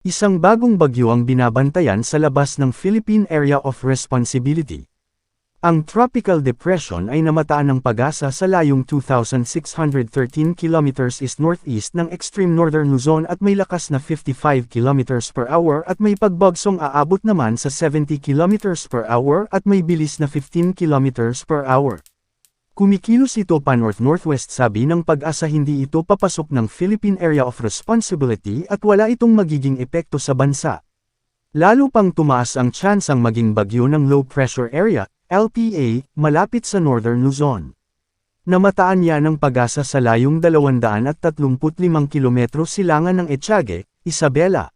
Isang bagong bagyo ang binabantayan sa labas ng Philippine Area of Responsibility. Ang Tropical Depression ay namataan ng pag-asa sa layong 2,613 kilometers east-northeast ng extreme northern Luzon at may lakas na 55 kilometers per hour at may pagbagsong aabot naman sa 70 kilometers per hour at may bilis na 15 kilometers per hour. Kumikilos ito pa north-northwest, sabi ng pag-asa. Hindi ito papasok ng Philippine Area of Responsibility at wala itong magiging epekto sa bansa. Lalo pang tumaas ang tsansang maging bagyo ng low pressure area, LPA, malapit sa northern Luzon. Namataan yan ng pag-asa sa layong 235 kilometro silangan ng Etiague, Isabela.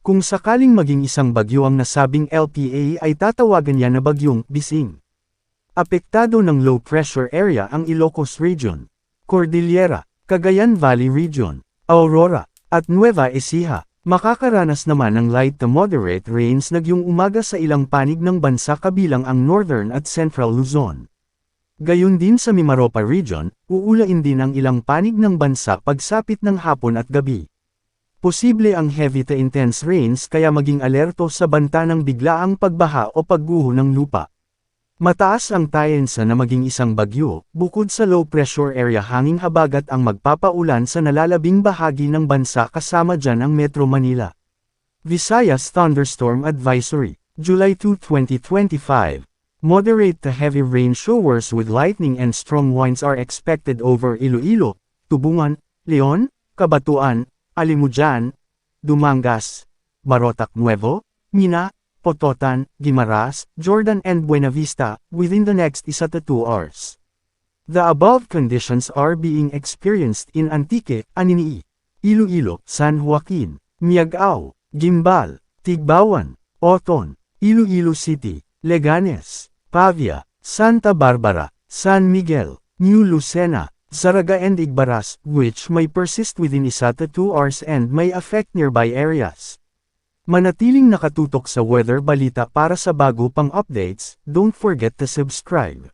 Kung sakaling maging isang bagyo ang nasabing LPA ay tatawagan yan na bagyong Bising. Apektado ng low pressure area ang Ilocos Region, Cordillera, Cagayan Valley Region, Aurora, at Nueva Ecija. Makakaranas naman ng light to moderate rains ngayong umaga sa ilang panig ng bansa kabilang ang northern at central Luzon. Gayon din sa Mimaropa Region, uulain din ang ilang panig ng bansa pagsapit ng hapon at gabi. Posible ang heavy to intense rains kaya maging alerto sa banta ng biglaang pagbaha o pagguho ng lupa. Mataas ang tsansa na maging isang bagyo, bukod sa low pressure area hanging habagat ang magpapaulan sa nalalabing bahagi ng bansa kasama dyan ang Metro Manila. Visayas Thunderstorm Advisory, July 2, 2025. Moderate to heavy rain showers with lightning and strong winds are expected over Iloilo, Tubungan, Leon, Cabatuan, Alimujan, Dumangas, Marotac Nuevo, Mina, Pototan, Guimaras, Jordan and Buenavista, within the next 1 to 2 hours. The above conditions are being experienced in Antique, Anini, Iloilo, San Joaquin, Miagao, Gimbal, Tigbawan, Oton, Iloilo City, Leganes, Pavia, Santa Barbara, San Miguel, New Lucena, Zaraga and Igbaras, which may persist within 1 to 2 hours and may affect nearby areas. Manatiling nakatutok sa Weather Balita para sa bago pang updates. Don't forget to subscribe.